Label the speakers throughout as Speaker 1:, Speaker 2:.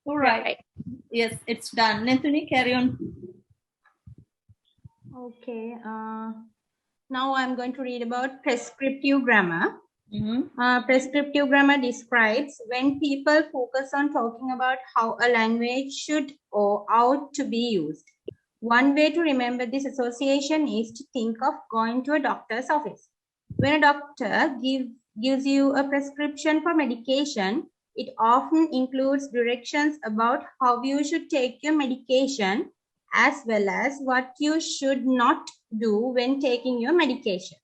Speaker 1: All right. Yes, it's done. Anthony, carry on.
Speaker 2: Okay. Now I'm going to read about prescriptive grammar. Prescriptive grammar describes when people focus on talking about how a language should or ought to be used. One way to remember this association is to think of going to a doctor's office. When a doctor gives you a prescription for medication, it often includes directions about how you should take your medication, as well as what you should not do when taking your medication.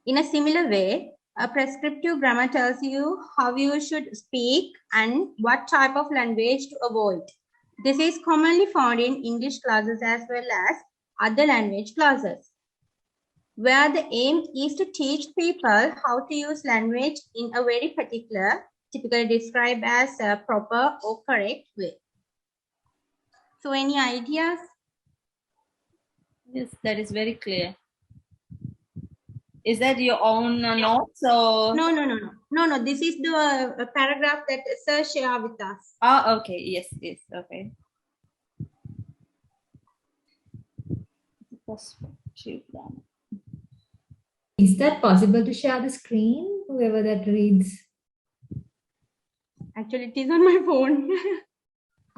Speaker 2: In a similar way, a prescriptive grammar tells you how you should speak and what type of language to avoid. This is commonly found in English classes as well as other language classes, where the aim is to teach people how to use language in a very particular, typically described as a proper or correct way. So any ideas?
Speaker 1: Yes, that is very clear. Is that your own notes or?
Speaker 2: No. This is the paragraph that Sir shared with us.
Speaker 1: Ah, okay. Yes. Okay.
Speaker 3: Is that possible to share the screen? Whoever that reads.
Speaker 2: Actually, it is on my phone.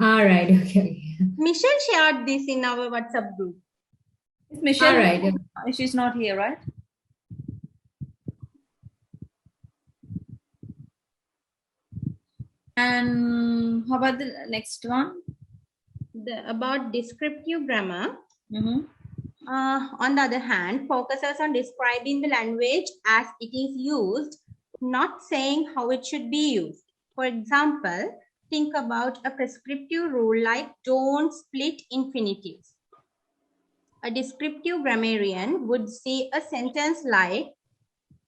Speaker 3: All right. Okay.
Speaker 2: Michelle shared this in our WhatsApp group.
Speaker 1: Is Michelle?
Speaker 3: All right.
Speaker 1: She's not here, right? And how about the next one?
Speaker 2: About descriptive grammar. On the other hand, focuses on describing the language as it is used, not saying how it should be used. For example, think about a prescriptive rule like don't split infinitives. A descriptive grammarian would say a sentence like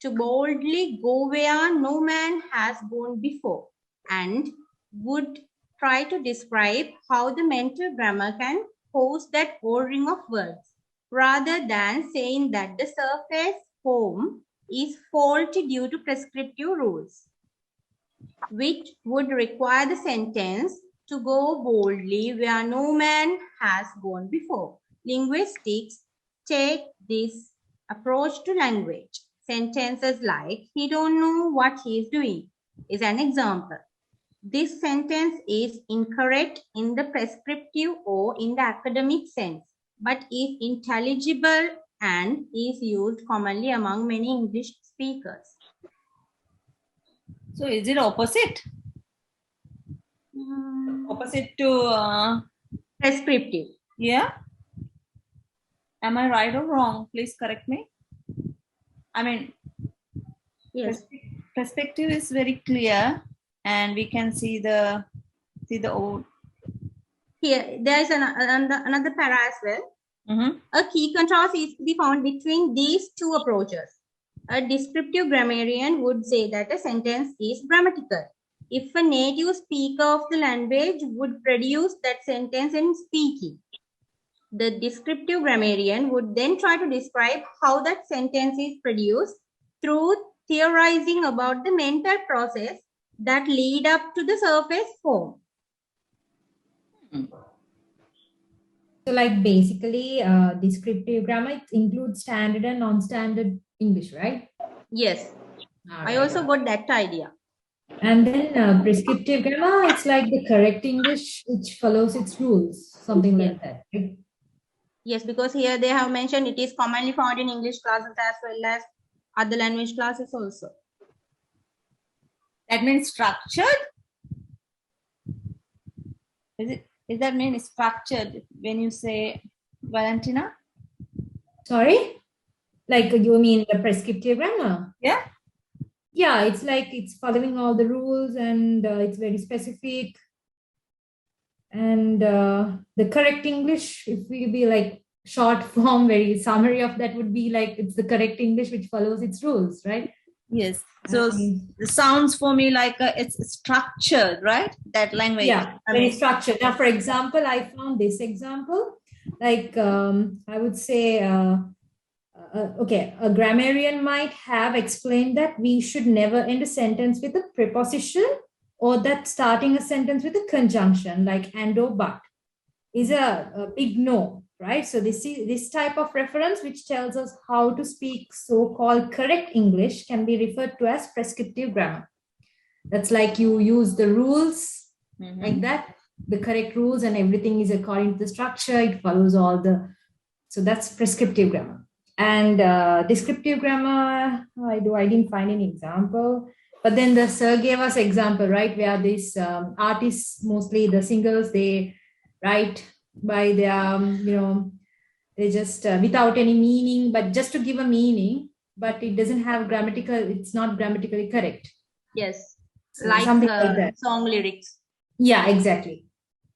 Speaker 2: to boldly go where no man has gone before, and would try to describe how the mental grammar can pose that ordering of words, rather than saying that the surface form is faulty due to prescriptive rules, which would require the sentence to go boldly where no man has gone before. Linguistics take this approach to language. Sentences like, he don't know what he is doing, is an example. This sentence is incorrect in the prescriptive or in the academic sense, but is intelligible and is used commonly among many English speakers.
Speaker 1: So is it opposite? Opposite to
Speaker 2: prescriptive.
Speaker 1: Yeah. Am I right or wrong? Please correct me. I mean,
Speaker 2: yes.
Speaker 1: Perspective is very clear, and we can see the old.
Speaker 2: Here, there is another para as well. A key contrast is to be found between these two approaches. A descriptive grammarian would say that a sentence is grammatical if a native speaker of the language would produce that sentence in speaking. The descriptive grammarian would then try to describe how that sentence is produced through theorizing about the mental process that lead up to the surface form.
Speaker 3: So like basically descriptive grammar, it includes standard and non-standard English, right?
Speaker 2: Yes. I also got that idea.
Speaker 3: And then prescriptive grammar, it's like the correct English which follows its rules, something like that, right?
Speaker 2: Yes, because here they have mentioned it is commonly found in English classes as well as other language classes also.
Speaker 1: That means structured? Is that mean structured when you say, Valentina?
Speaker 3: Sorry? Like you mean the prescriptive grammar?
Speaker 1: Yeah.
Speaker 3: Yeah, it's like it's following all the rules and it's very specific. And the correct English, if we be like short form, very summary of that would be like it's the correct English which follows its rules, right?
Speaker 1: Yes. So it sounds for me like it's structured, right? That language.
Speaker 3: Yeah, very structured. Now, for example, I found this example. Like I would say, okay, a grammarian might have explained that we should never end a sentence with a preposition or that starting a sentence with a conjunction like and or but is a big no, right? So this type of reference which tells us how to speak so-called correct English can be referred to as prescriptive grammar. That's like you use the rules like that, the correct rules, and everything is according to the structure. It follows all the, so that's prescriptive grammar. And descriptive grammar, I didn't find any example. But then the sir gave us example, right? Where these artists, mostly the singers, they write by their, they just without any meaning, but just to give a meaning, but it doesn't have grammatical, it's not grammatically correct.
Speaker 2: Yes.
Speaker 3: So
Speaker 2: Like,
Speaker 3: something like that.
Speaker 2: song lyrics.
Speaker 3: Yeah, exactly.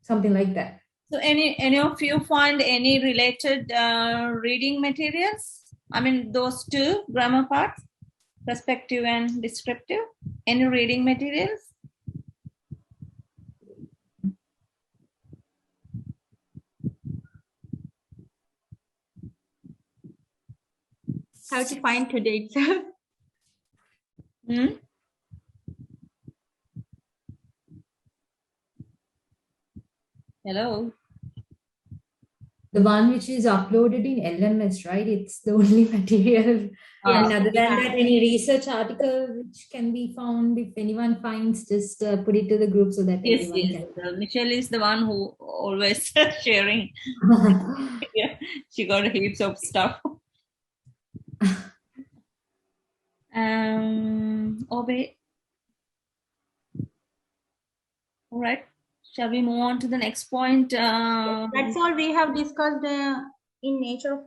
Speaker 3: Something like that.
Speaker 1: So any of you find any related reading materials? I mean, those two grammar parts, prescriptive and descriptive, any reading materials?
Speaker 2: How to find today itself.
Speaker 1: Hello.
Speaker 3: The one which is uploaded in LMS, right? It's the only material. I mean, other than that, any research article which can be found, if anyone finds, just put it to the group so that everyone can.
Speaker 1: Michelle is the one who always sharing. Yeah, she got heaps of stuff. Obey. All right. Shall we move on to the next point?
Speaker 2: That's all we have discussed in nature of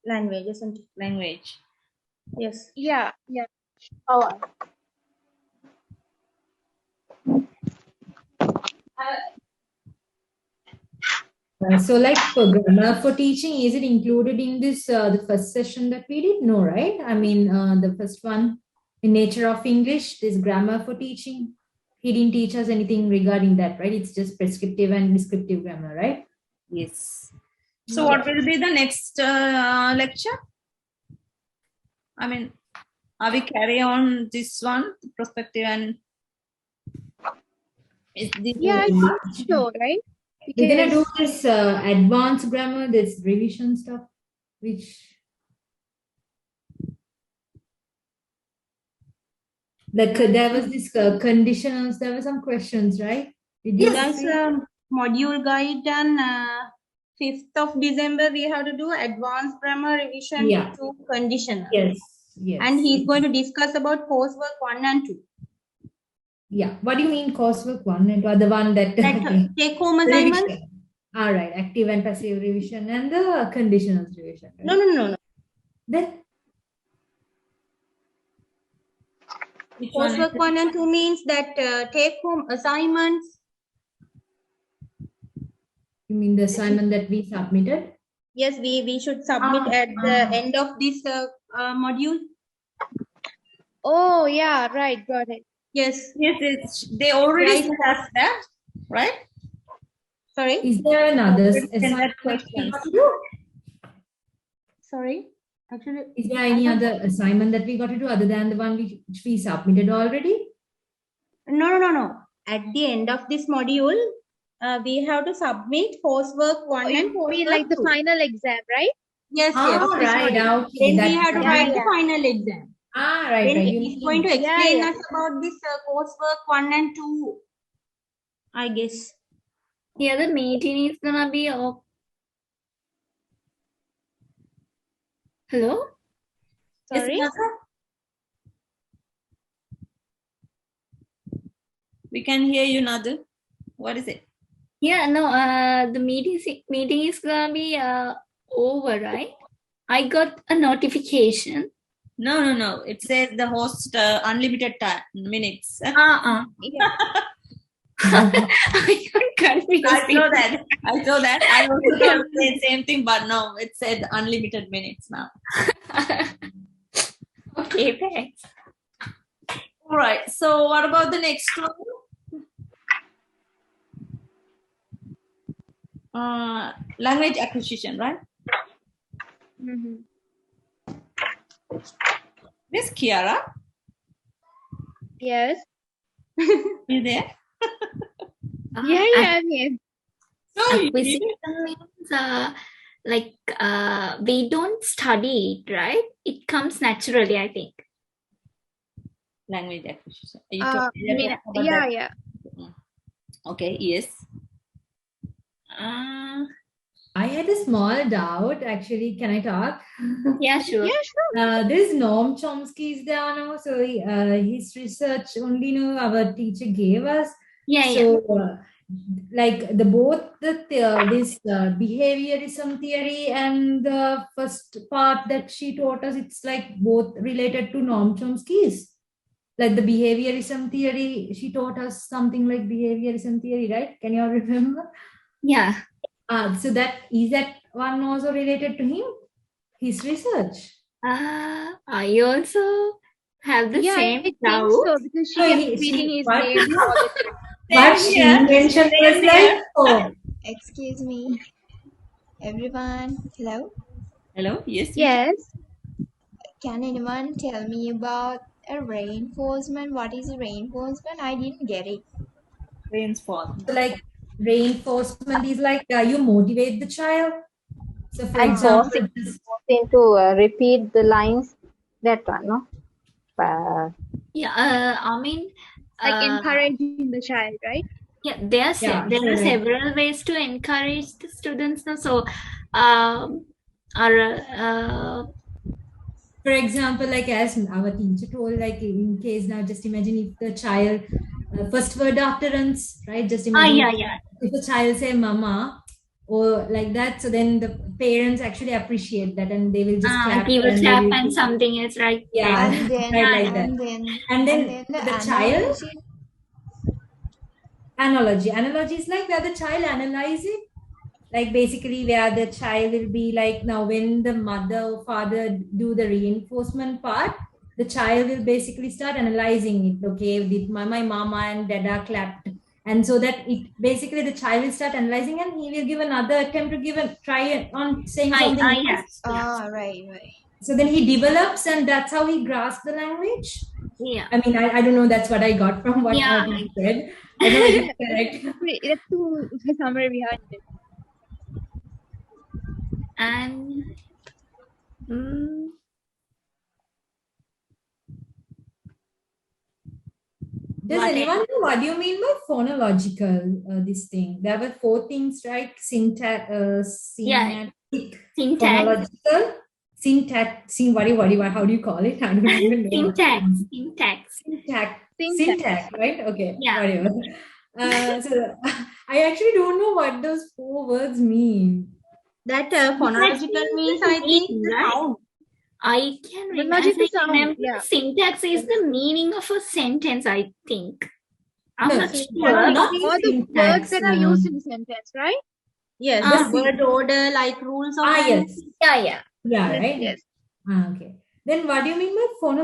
Speaker 2: language, isn't it?
Speaker 1: Language.
Speaker 2: Yes.
Speaker 4: Yeah. Oh.
Speaker 3: So like for grammar for teaching, is it included in this, the first session that we did? No, right? I mean, the first one, in nature of English, this grammar for teaching. He didn't teach us anything regarding that, right? It's just prescriptive and descriptive grammar, right?
Speaker 1: Yes. So what will be the next lecture? I mean, are we carry on this one, perspective and is this?
Speaker 4: Yeah, I think so, right?
Speaker 3: We're gonna do this advanced grammar, this revision stuff, which like there was this conditionals. There were some questions, right? Did you
Speaker 2: That's module guide and 5th of December we have to do advanced grammar revision to conditional.
Speaker 3: Yes.
Speaker 2: And he's going to discuss about coursework 1 and 2.
Speaker 3: Yeah. What do you mean coursework 1 and 2? The one that
Speaker 2: take home assignment.
Speaker 3: All right. Active and passive revision and the conditionals revision. Right?
Speaker 2: No.
Speaker 3: Then
Speaker 2: coursework 1 and 2 means that take home assignments.
Speaker 3: You mean the assignment that we submitted?
Speaker 2: Yes, we should submit at the end of this module.
Speaker 4: Oh, yeah, right, got it.
Speaker 2: Yes.
Speaker 1: They already discussed that, right?
Speaker 2: Sorry?
Speaker 3: Is there another assignment
Speaker 1: question?
Speaker 2: Sorry? Actually,
Speaker 3: is there any other assignment that we got to do other than the one which we submitted already?
Speaker 2: No. At the end of this module, we have to submit coursework 1 and coursework 2.
Speaker 4: Like the final exam, right?
Speaker 2: Yes.
Speaker 3: Right. Okay.
Speaker 2: Then we have to write the final exam.
Speaker 3: Right.
Speaker 2: Then he's going to explain us about this coursework 1 and 2, I guess.
Speaker 5: Yeah, the meeting is gonna be up. Hello?
Speaker 2: Sorry?
Speaker 1: We can hear you, Nadu. What is it?
Speaker 5: Yeah, no, the meeting is gonna be over, right? I got a notification.
Speaker 1: No. It says the host unlimited time minutes.
Speaker 5: Yeah. I got confused.
Speaker 1: I saw that. I was going to say the same thing, but no, it said unlimited minutes now.
Speaker 5: Okay, thanks.
Speaker 1: All right. So what about the next one? Language acquisition, right? Miss Kiara?
Speaker 4: Yes.
Speaker 1: You there?
Speaker 4: Yeah, I'm here.
Speaker 5: Acquisition means we don't study it, right? It comes naturally, I think.
Speaker 1: Language acquisition. Are you
Speaker 4: Yeah,
Speaker 1: talking about that?
Speaker 4: yeah.
Speaker 1: Okay, yes.
Speaker 3: I had a small doubt actually. Can I talk?
Speaker 5: Yeah, sure.
Speaker 4: Yeah, sure.
Speaker 3: This Noam Chomsky is there now, so his research only our teacher gave us.
Speaker 5: Yeah,
Speaker 3: So, like this behaviorism theory and the first part that she taught us, it's like both related to Noam Chomsky's. Like the behaviorism theory, she taught us something like behaviorism theory, right? Can you all remember?
Speaker 5: yeah.
Speaker 3: So that one also related to him, his research.
Speaker 5: I also have the
Speaker 4: Yeah,
Speaker 5: same
Speaker 4: I think
Speaker 5: doubt.
Speaker 4: so because she kept repeating his
Speaker 3: what?
Speaker 4: name all the time.
Speaker 3: But she mentioned was like, oh,
Speaker 6: Excuse me, everyone. Hello.
Speaker 1: Hello. Yes.
Speaker 4: Yes.
Speaker 6: Can anyone tell me about a reinforcement? What is a reinforcement? I didn't get it.
Speaker 1: Reinforcement.
Speaker 3: like reinforcement is like you motivate the child. So, for
Speaker 7: And
Speaker 3: example,
Speaker 7: forcing to repeat the lines, that one, no?
Speaker 5: Yeah, I mean,
Speaker 4: Like encouraging the child, right?
Speaker 5: yeah, there are
Speaker 3: Yeah,
Speaker 5: there are
Speaker 3: so
Speaker 5: several ways to encourage the students now. So,
Speaker 3: for example, like as our teacher told, like in case now, just imagine if the child first word afterance, right? Just imagine
Speaker 5: yeah.
Speaker 3: if the child say mama or like that, so then the parents actually appreciate that and they will just clap.
Speaker 5: Give a
Speaker 3: and they
Speaker 5: clap
Speaker 3: will-
Speaker 5: and something else, right?
Speaker 3: Yeah,
Speaker 6: And then,
Speaker 3: right, like that. And then the child analogy is like where the child analyze it, like basically where the child will be like, now when the mother or father do the reinforcement part, the child will basically start analyzing it. Okay, did my mama and dada clapped, and so that it basically the child will start analyzing and he will give another attempt to give a try it on saying something else.
Speaker 6: right.
Speaker 3: So then he develops, and that's how he grasps the language.
Speaker 5: Yeah.
Speaker 3: I mean, I don't know. That's what I got from what
Speaker 5: Yeah.
Speaker 3: he said. I know it is correct.
Speaker 4: That's the summary behind it.
Speaker 5: And
Speaker 3: Does anyone know what do you mean by phonological, this thing? There were 4 things, right? Syntax,
Speaker 5: syntax,
Speaker 3: phonological, syntax, how do you call it? I don't even know. Syntax, right? Okay.
Speaker 5: Yeah.
Speaker 3: Whatever. So I actually don't know what those 4 words mean.
Speaker 2: That phonological means, I think, the sound.
Speaker 5: I can remember. Yeah. Syntax is the meaning of a sentence, I think. I'm not sure.
Speaker 4: Not all the words that are used in the sentence, right?
Speaker 2: Yes, the word order, like rules of
Speaker 3: yes.
Speaker 5: Yeah.
Speaker 3: Yeah, right?
Speaker 4: Yes.
Speaker 3: Okay. Then what do you mean by phonological?